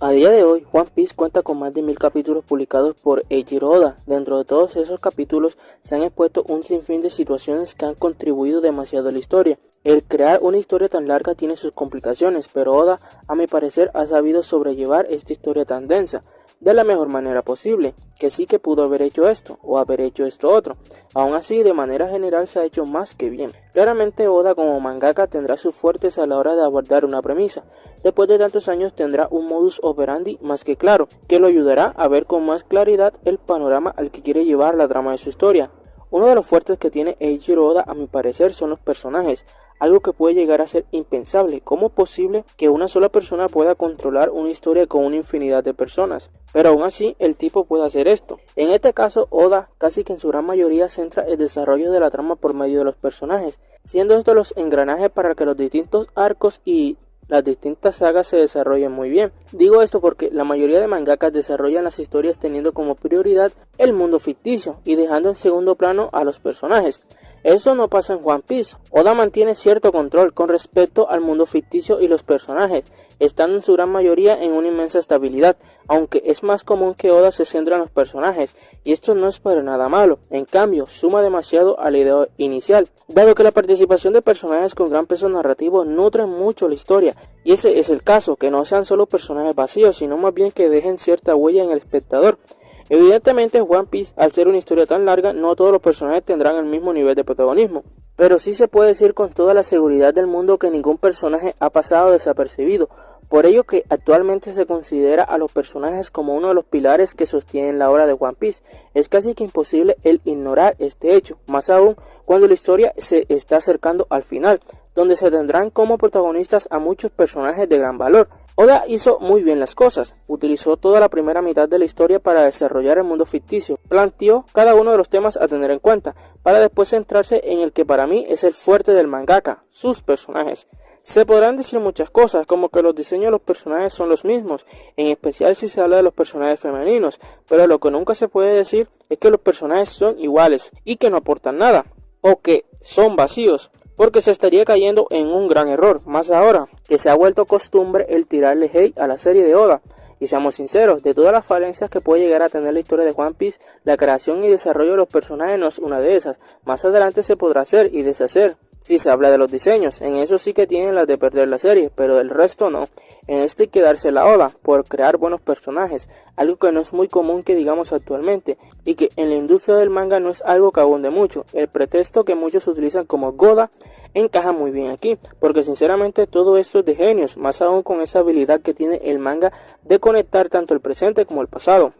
A día de hoy, One Piece cuenta con más de 1000 capítulos publicados por Eiichiro Oda. Dentro de todos esos capítulos se han expuesto un sinfín de situaciones que han contribuido demasiado a la historia. El crear una historia tan larga tiene sus complicaciones, pero Oda, a mi parecer, ha sabido sobrellevar esta historia tan densa de la mejor manera posible, que sí que pudo haber hecho esto o haber hecho esto otro. Aún así, de manera general se ha hecho más que bien. Claramente Oda como mangaka tendrá sus fuertes a la hora de abordar una premisa. Después de tantos años tendrá un modus operandi más que claro, que lo ayudará a ver con más claridad el panorama al que quiere llevar la trama de su historia. Uno de los fuertes que tiene Eiichiro Oda, a mi parecer, son los personajes, algo que puede llegar a ser impensable. ¿Cómo es posible que una sola persona pueda controlar una historia con una infinidad de personas? Pero aún así, el tipo puede hacer esto. En este caso, Oda, casi que en su gran mayoría, centra el desarrollo de la trama por medio de los personajes, siendo estos los engranajes para que los distintos arcos y las distintas sagas se desarrollan muy bien. Digo esto porque la mayoría de mangakas desarrollan las historias teniendo como prioridad el mundo ficticio y dejando en segundo plano a los personajes. Eso no pasa en One Piece. Oda mantiene cierto control con respecto al mundo ficticio y los personajes, estando en su gran mayoría en una inmensa estabilidad, aunque es más común que Oda se centre en los personajes, y esto no es para nada malo. En cambio, suma demasiado a la idea inicial, dado que la participación de personajes con gran peso narrativo nutre mucho la historia, y ese es el caso, que no sean solo personajes vacíos, sino más bien que dejen cierta huella en el espectador. Evidentemente, One Piece, al ser una historia tan larga, no todos los personajes tendrán el mismo nivel de protagonismo, pero sí se puede decir con toda la seguridad del mundo que ningún personaje ha pasado desapercibido, por ello que actualmente se considera a los personajes como uno de los pilares que sostienen la obra de One Piece. Es casi que imposible el ignorar este hecho, más aún cuando la historia se está acercando al final, donde se tendrán como protagonistas a muchos personajes de gran valor. Oda hizo muy bien las cosas, utilizó toda la primera mitad de la historia para desarrollar el mundo ficticio, planteó cada uno de los temas a tener en cuenta, para después centrarse en el que para mí es el fuerte del mangaka, sus personajes. Se podrán decir muchas cosas, como que los diseños de los personajes son los mismos, en especial si se habla de los personajes femeninos, pero lo que nunca se puede decir es que los personajes son iguales y que no aportan nada, o que son vacíos, porque se estaría cayendo en un gran error, más ahora que se ha vuelto costumbre el tirarle hate a la serie de Oda. Y seamos sinceros, de todas las falencias que puede llegar a tener la historia de One Piece, la creación y desarrollo de los personajes no es una de esas. Más adelante se podrá hacer y deshacer. Si se habla de los diseños, en eso sí que tienen las de perder la serie, pero del resto no. En este hay que darse la Oda por crear buenos personajes, algo que no es muy común que digamos actualmente, y que en la industria del manga no es algo que abunde mucho. El pretexto que muchos utilizan como Goda encaja muy bien aquí, porque sinceramente todo esto es de genios, más aún con esa habilidad que tiene el manga de conectar tanto el presente como el pasado.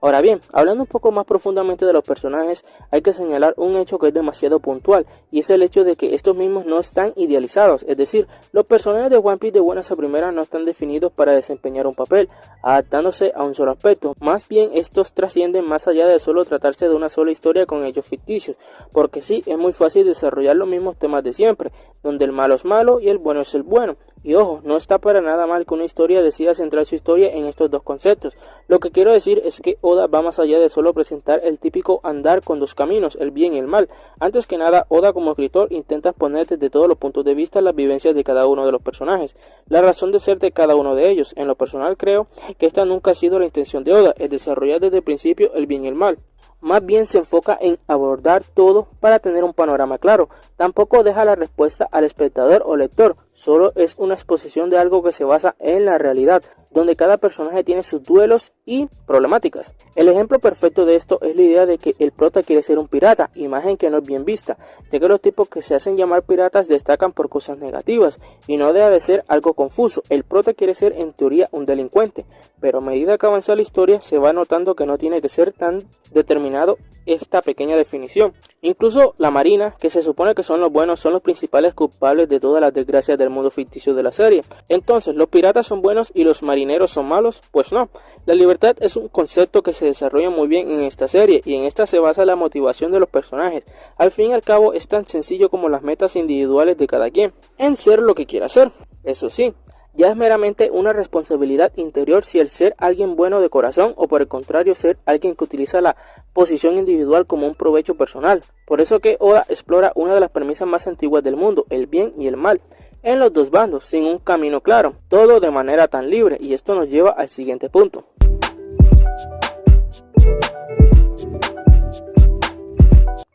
Ahora bien, hablando un poco más profundamente de los personajes, hay que señalar un hecho que es demasiado puntual, y es el hecho de que estos mismos no están idealizados, es decir, los personajes de One Piece de buenas a primeras no están definidos para desempeñar un papel, adaptándose a un solo aspecto, más bien estos trascienden más allá de solo tratarse de una sola historia con hechos ficticios, porque sí, es muy fácil desarrollar los mismos temas de siempre, donde el malo es malo y el bueno es el bueno, y ojo, no está para nada mal que una historia decida centrar su historia en estos dos conceptos. Lo que quiero decir es que Oda va más allá de solo presentar el típico andar con dos caminos, el bien y el mal. Antes que nada, Oda como escritor intenta poner desde todos los puntos de vista las vivencias de cada uno de los personajes, la razón de ser de cada uno de ellos. En lo personal creo que esta nunca ha sido la intención de Oda, es desarrollar desde el principio el bien y el mal. Más bien se enfoca en abordar todo para tener un panorama claro. Tampoco deja la respuesta al espectador o lector, solo es una exposición de algo que se basa en la realidad, donde cada personaje tiene sus duelos y problemáticas. El ejemplo perfecto de esto es la idea de que el prota quiere ser un pirata, imagen que no es bien vista, ya que los tipos que se hacen llamar piratas destacan por cosas negativas, y no deja de ser algo confuso. El prota quiere ser en teoría un delincuente, pero a medida que avanza la historia se va notando que no tiene que ser tan determinado esta pequeña definición. Incluso la marina, que se supone que son los buenos, son los principales culpables de todas las desgracias del mundo ficticio de la serie. Entonces, ¿los piratas son buenos y los marineros son malos? Pues no. La libertad es un concepto que se desarrolla muy bien en esta serie, y en esta se basa la motivación de los personajes. Al fin y al cabo es tan sencillo como las metas individuales de cada quien, en ser lo que quiera ser. Eso sí, Ya es meramente una responsabilidad interior si el ser alguien bueno de corazón o por el contrario ser alguien que utiliza la posición individual como un provecho personal. Por eso que Oda explora una de las premisas más antiguas del mundo, el bien y el mal, en los dos bandos, sin un camino claro, todo de manera tan libre, y esto nos lleva al siguiente punto.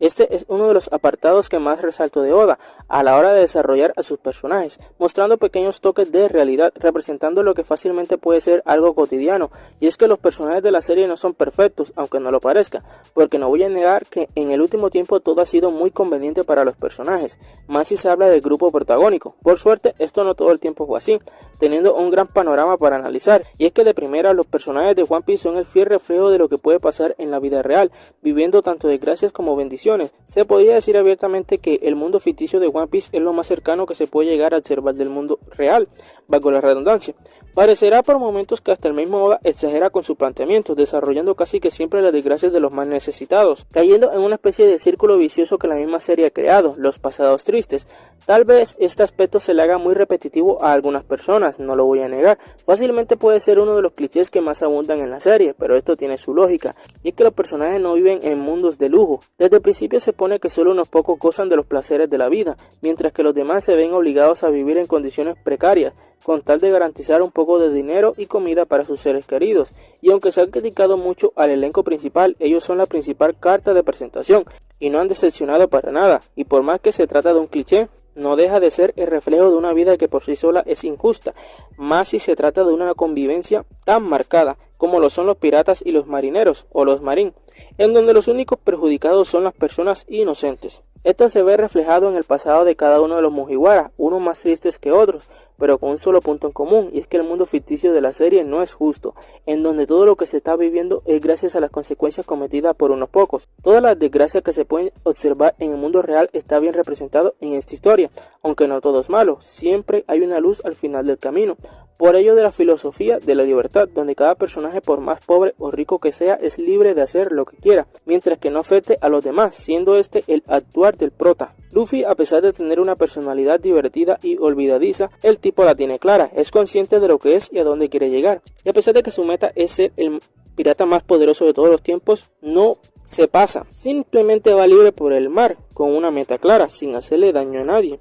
Este es uno de los apartados que más resalto de Oda a la hora de desarrollar a sus personajes, mostrando pequeños toques de realidad, representando lo que fácilmente puede ser algo cotidiano, y es que los personajes de la serie no son perfectos, aunque no lo parezca, porque no voy a negar que en el último tiempo todo ha sido muy conveniente para los personajes, más si se habla del grupo protagónico. Por suerte, esto no todo el tiempo fue así, teniendo un gran panorama para analizar, y es que de primera los personajes de One Piece son el fiel reflejo de lo que puede pasar en la vida real, viviendo tanto desgracias como bendiciones. Se podría decir abiertamente que el mundo ficticio de One Piece es lo más cercano que se puede llegar a observar del mundo real, valga la redundancia. Parecerá por momentos que hasta el mismo Oda exagera con su planteamiento, desarrollando casi que siempre las desgracias de los más necesitados, cayendo en una especie de círculo vicioso que la misma serie ha creado, los pasados tristes. Tal vez este aspecto se le haga muy repetitivo a algunas personas, no lo voy a negar, fácilmente puede ser uno de los clichés que más abundan en la serie, pero esto tiene su lógica, y es que los personajes no viven en mundos de lujo. Desde el principio se pone que solo unos pocos gozan de los placeres de la vida, mientras que los demás se ven obligados a vivir en condiciones precarias, con tal de garantizar un poco de dinero y comida para sus seres queridos. Y aunque se ha criticado mucho al elenco principal, ellos son la principal carta de presentación y no han decepcionado para nada, y por más que se trata de un cliché, no deja de ser el reflejo de una vida que por sí sola es injusta, más si se trata de una convivencia tan marcada como lo son los piratas y los marineros o los marín, en donde los únicos perjudicados son las personas inocentes. Esto se ve reflejado en el pasado de cada uno de los Mugiwara, unos más tristes que otros, pero con un solo punto en común, y es que el mundo ficticio de la serie no es justo, en donde todo lo que se está viviendo es gracias a las consecuencias cometidas por unos pocos. Todas las desgracias que se pueden observar en el mundo real está bien representado en esta historia, aunque no todo es malo, siempre hay una luz al final del camino. Por ello de la filosofía de la libertad, donde cada personaje, por más pobre o rico que sea, es libre de hacer lo que quiera, mientras que no afecte a los demás, siendo este el actuar del prota. Luffy, a pesar de tener una personalidad divertida y olvidadiza, el tipo la tiene clara, es consciente de lo que es y a dónde quiere llegar, y a pesar de que su meta es ser el pirata más poderoso de todos los tiempos, no se pasa, simplemente va libre por el mar, con una meta clara, sin hacerle daño a nadie,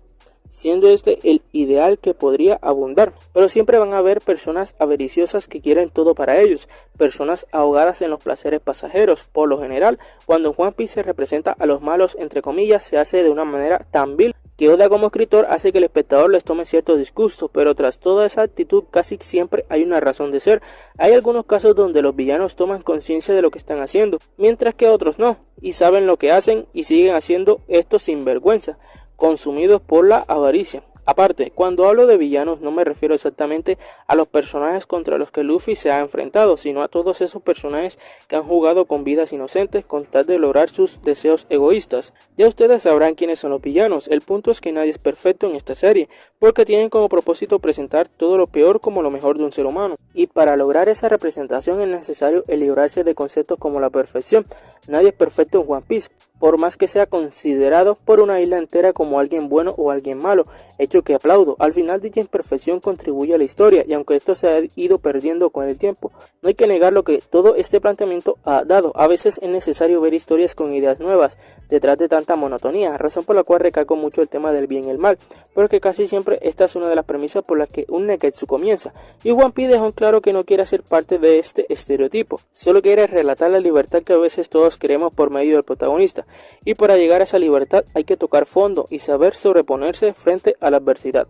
siendo este el ideal que podría abundar, pero siempre van a haber personas avariciosas que quieren todo para ellos, personas ahogadas en los placeres pasajeros. Por lo general, cuando en One Piece se representa a los malos, entre comillas, se hace de una manera tan vil que Oda como escritor hace que el espectador les tome cierto disgusto, pero tras toda esa actitud casi siempre hay una razón de ser. Hay algunos casos donde los villanos toman conciencia de lo que están haciendo, mientras que otros no, y saben lo que hacen y siguen haciendo esto sin vergüenza, consumidos por la avaricia. Aparte, cuando hablo de villanos no me refiero exactamente a los personajes contra los que Luffy se ha enfrentado, sino a todos esos personajes que han jugado con vidas inocentes con tal de lograr sus deseos egoístas. Ya ustedes sabrán quiénes son los villanos, el punto es que nadie es perfecto en esta serie, porque tienen como propósito presentar todo lo peor como lo mejor de un ser humano. Y para lograr esa representación es necesario el librarse de conceptos como la perfección. Nadie es perfecto en One Piece, por más que sea considerado por una isla entera como alguien bueno o alguien malo, hecho que aplaudo. Al final dicha imperfección contribuye a la historia, y aunque esto se ha ido perdiendo con el tiempo, no hay que negar lo que todo este planteamiento ha dado. A veces es necesario ver historias con ideas nuevas detrás de tanta monotonía, razón por la cual recalco mucho el tema del bien y el mal, porque casi siempre esta es una de las premisas por las que un Neketsu comienza, y One Piece dejó claro que no quiere ser parte de este estereotipo, solo quiere relatar la libertad que a veces todos queremos por medio del protagonista, y para llegar a esa libertad hay que tocar fondo y saber sobreponerse frente a la adversidad.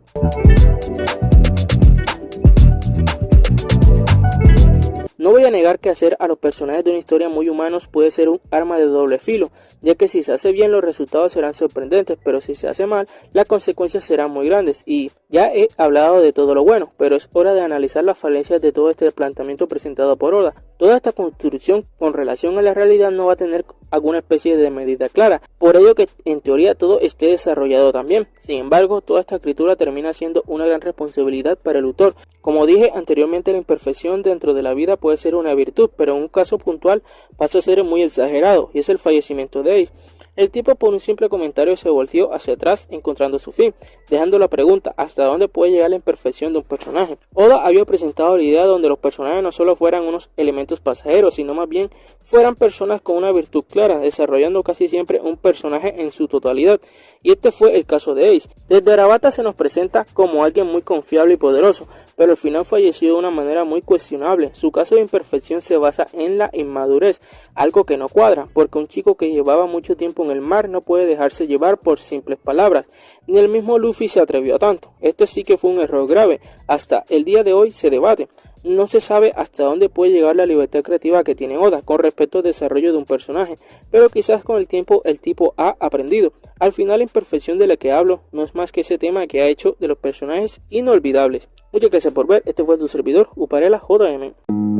No voy a negar que hacer a los personajes de una historia muy humanos puede ser un arma de doble filo, ya que si se hace bien los resultados serán sorprendentes, pero si se hace mal las consecuencias serán muy grandes. Y ya he hablado de todo lo bueno, pero es hora de analizar las falencias de todo este planteamiento presentado por Oda. Toda esta construcción con relación a la realidad no va a tener alguna especie de medida clara, por ello que en teoría todo esté desarrollado también. Sin embargo, toda esta escritura termina siendo una gran responsabilidad para el autor. Como dije anteriormente, la imperfección dentro de la vida puede ser una virtud, pero en un caso puntual pasa a ser muy exagerado, y es el fallecimiento de Ace. El tipo por un simple comentario se volteó hacia atrás encontrando su fin, dejando la pregunta ¿hasta dónde puede llegar la imperfección de un personaje? Oda había presentado la idea donde los personajes no solo fueran unos elementos pasajeros, sino más bien fueran personas con una virtud clara, desarrollando casi siempre un personaje en su totalidad, y este fue el caso de Ace. Desde Arabata se nos presenta como alguien muy confiable y poderoso, pero al final falleció de una manera muy cuestionable. Su caso de imperfección se basa en la inmadurez, algo que no cuadra, porque un chico que llevaba mucho tiempo en el mar no puede dejarse llevar por simples palabras, ni el mismo Luffy se atrevió a tanto. Esto sí que fue un error grave, hasta el día de hoy se debate. No se sabe hasta dónde puede llegar la libertad creativa que tiene Oda con respecto al desarrollo de un personaje, pero quizás con el tiempo el tipo ha aprendido. Al final la imperfección de la que hablo no es más que ese tema que ha hecho de los personajes inolvidables. Muchas gracias por ver, este fue tu servidor Uparela JM.